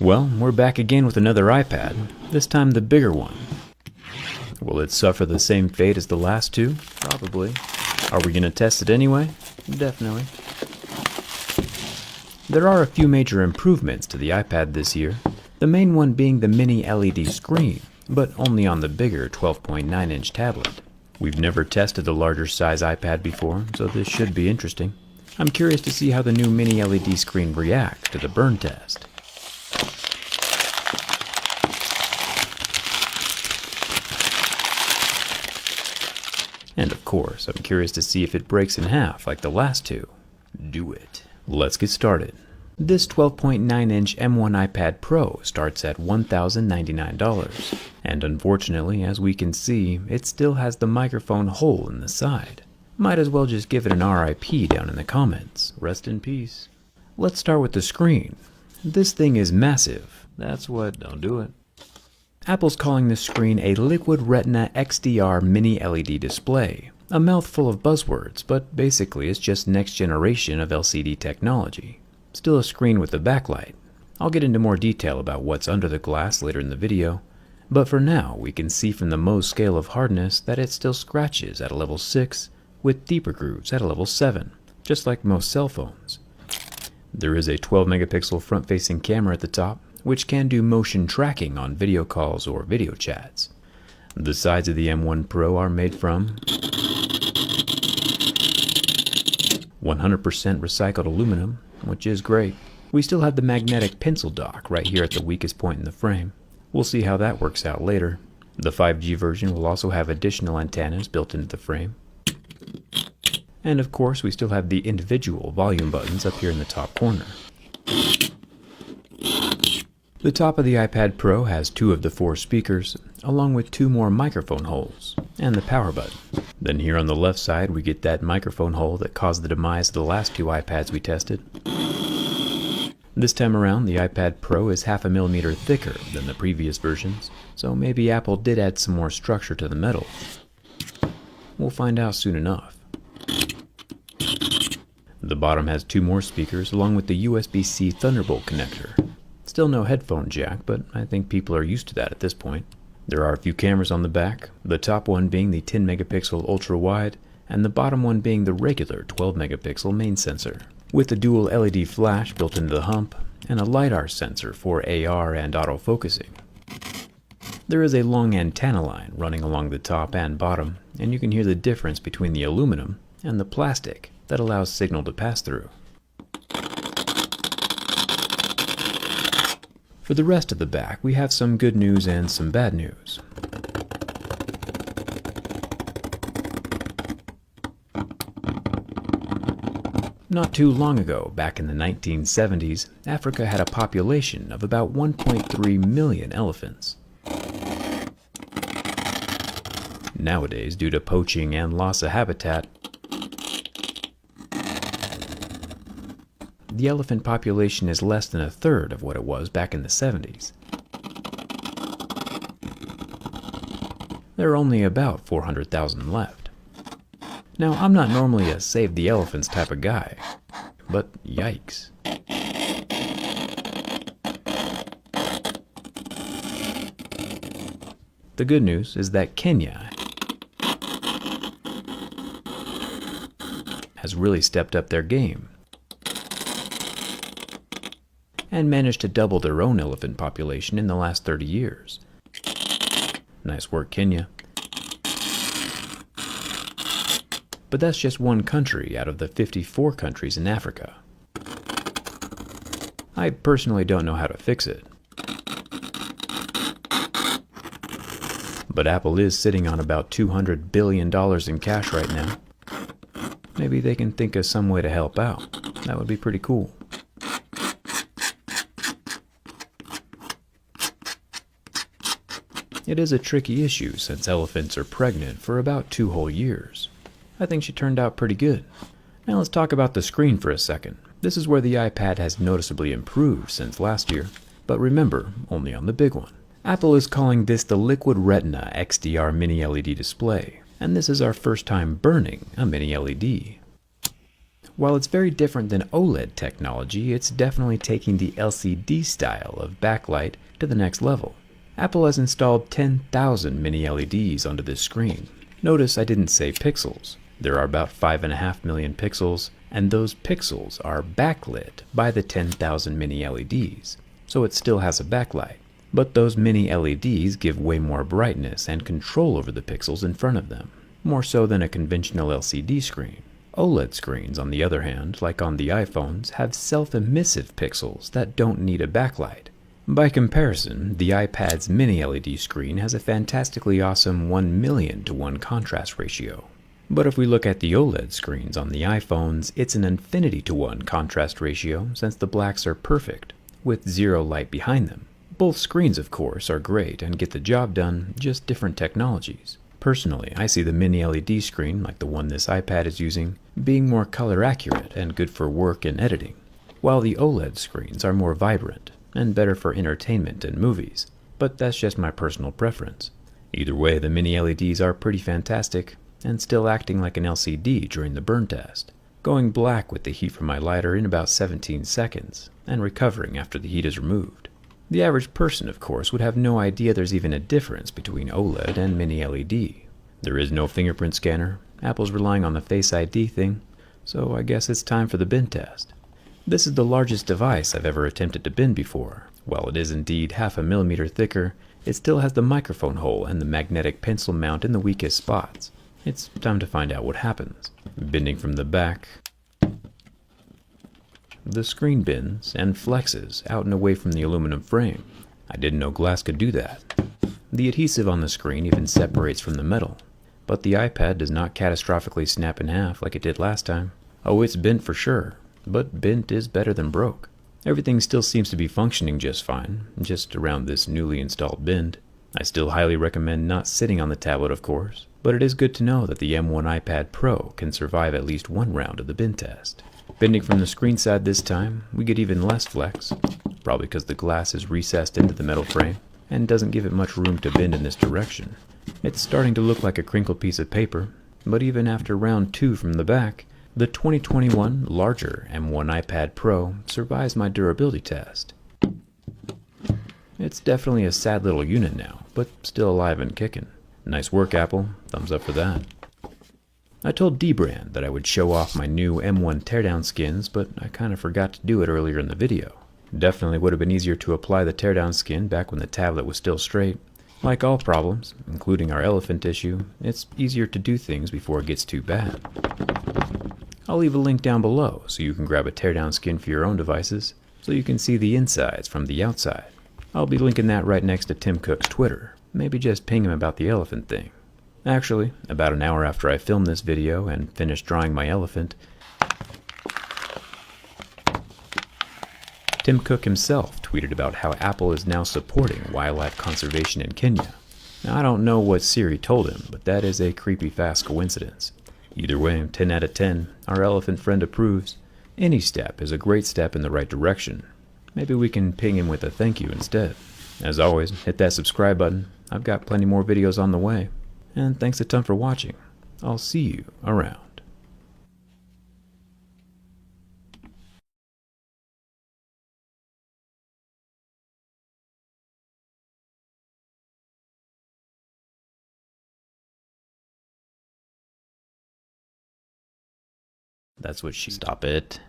Well, we're back again with another iPad, this time the bigger one. Will it suffer the same fate as the last two? Probably. Are we going to test it anyway? Definitely. There are a few major improvements to the iPad this year, the main one being the mini LED screen, but only on the bigger 12.9-inch tablet. We've never tested a larger size iPad before, so this should be interesting. I'm curious to see how the new mini LED screen reacts to the burn test. And of course, I'm curious to see if it breaks in half like the last two. Do it. Let's get started. This 12.9-inch M1 iPad Pro starts at $1,099. And unfortunately, as we can see, it still has the microphone hole in the side. Might as well just give it an RIP down in the comments. Rest in peace. Let's start with the screen. This thing is massive. That's what, don't do it. Apple's calling this screen a Liquid Retina XDR mini LED display. A mouthful of buzzwords, but basically it's just next generation of LCD technology. Still a screen with a backlight. I'll get into more detail about what's under the glass later in the video, but for now we can see from the Mohs scale of hardness that it still scratches at a level 6 with deeper grooves at a level 7, just like most cell phones. There is a 12 megapixel front-facing camera at the top, which can do motion tracking on video calls or video chats. The sides of the M1 Pro are made from 100% recycled aluminum, which is great. We still have the magnetic pencil dock right here at the weakest point in the frame. We'll see how that works out later. The 5G version will also have additional antennas built into the frame. And of course, we still have the individual volume buttons up here in the top corner. The top of the iPad Pro has 2 of the 4 speakers, along with 2 more microphone holes, and the power button. Then here on the left side we get that microphone hole that caused the demise of the last 2 iPads we tested. This time around the iPad Pro is half a millimeter thicker than the previous versions, so maybe Apple did add some more structure to the metal. We'll find out soon enough. The bottom has 2 more speakers along with the USB-C Thunderbolt connector. Still no headphone jack, but I think people are used to that at this point. There are a few cameras on the back, the top one being the 10 megapixel ultra wide, and the bottom one being the regular 12 megapixel main sensor, with a dual LED flash built into the hump, and a LiDAR sensor for AR and autofocusing. There is a long antenna line running along the top and bottom, and you can hear the difference between the aluminum and the plastic that allows signal to pass through. For the rest of the back, we have some good news and some bad news. Not too long ago, back in the 1970s, Africa had a population of about 1.3 million elephants. Nowadays, due to poaching and loss of habitat, the elephant population is less than a third of what it was back in the 70s. There are only about 400,000 left. Now, I'm not normally a save the elephants type of guy, but yikes. The good news is that Kenya has really stepped up their game and managed to double their own elephant population in the last 30 years. Nice work, Kenya. But that's just one country out of the 54 countries in Africa. I personally don't know how to fix it. But Apple is sitting on about $200 billion in cash right now. Maybe they can think of some way to help out. That would be pretty cool. It is a tricky issue since elephants are pregnant for about 2 whole years. I think she turned out pretty good. Now let's talk about the screen for a second. This is where the iPad has noticeably improved since last year, but remember, only on the big one. Apple is calling this the Liquid Retina XDR mini LED display, and this is our first time burning a mini LED. While it's very different than OLED technology, it's definitely taking the LCD style of backlight to the next level. Apple has installed 10,000 mini LEDs onto this screen. Notice I didn't say pixels. There are about 5.5 million pixels, and those pixels are backlit by the 10,000 mini LEDs, so it still has a backlight. But those mini LEDs give way more brightness and control over the pixels in front of them, more so than a conventional LCD screen. OLED screens, on the other hand, like on the iPhones, have self-emissive pixels that don't need a backlight. By comparison, the iPad's mini LED screen has a fantastically awesome 1,000,000:1 contrast ratio. But if we look at the OLED screens on the iPhones, it's an infinity-to-1 contrast ratio since the blacks are perfect, with zero light behind them. Both screens, of course, are great and get the job done, just different technologies. Personally, I see the mini LED screen, like the one this iPad is using, being more color accurate and good for work and editing, while the OLED screens are more vibrant and better for entertainment and movies, but that's just my personal preference. Either way, the mini LEDs are pretty fantastic, and still acting like an LCD during the burn test, going black with the heat from my lighter in about 17 seconds, and recovering after the heat is removed. The average person, of course, would have no idea there's even a difference between OLED and mini LED. There is no fingerprint scanner, Apple's relying on the Face ID thing, so I guess it's time for the bin test. This is the largest device I've ever attempted to bin before. While it is indeed 0.5 millimeter thicker, it still has the microphone hole and the magnetic pencil mount in the weakest spots. It's time to find out what happens. Bending from the back, the screen bends and flexes out and away from the aluminum frame. I didn't know glass could do that. The adhesive on the screen even separates from the metal, but the iPad does not catastrophically snap in half like it did last time. Oh, it's bent for sure, but bent is better than broke. Everything still seems to be functioning just fine, just around this newly installed bend. I still highly recommend not sitting on the tablet, of course, but it is good to know that the M1 iPad Pro can survive at least one round of the bend test. Bending from the screen side this time, we get even less flex, probably because the glass is recessed into the metal frame and doesn't give it much room to bend in this direction. It's starting to look like a crinkled piece of paper, but even after round 2 from the back, the 2021 larger M1 iPad Pro survives my durability test. It's definitely a sad little unit now, but still alive and kicking. Nice work, Apple. Thumbs up for that. I told Dbrand that I would show off my new M1 teardown skins, but I kind of forgot to do it earlier in the video. Definitely would have been easier to apply the teardown skin back when the tablet was still straight. Like all problems, including our elephant issue, it's easier to do things before it gets too bad. I'll leave a link down below so you can grab a teardown skin for your own devices, so you can see the insides from the outside. I'll be linking that right next to Tim Cook's Twitter. Maybe just ping him about the elephant thing. Actually, about an hour after I filmed this video and finished drawing my elephant, Tim Cook himself tweeted about how Apple is now supporting wildlife conservation in Kenya. Now, I don't know what Siri told him, but that is a creepy fast coincidence. Either way, 10 out of 10, our elephant friend approves. Any step is a great step in the right direction. Maybe we can ping him with a thank you instead. As always, hit that subscribe button. I've got plenty more videos on the way. And thanks a ton for watching. I'll see you around. That's what she... Stop it.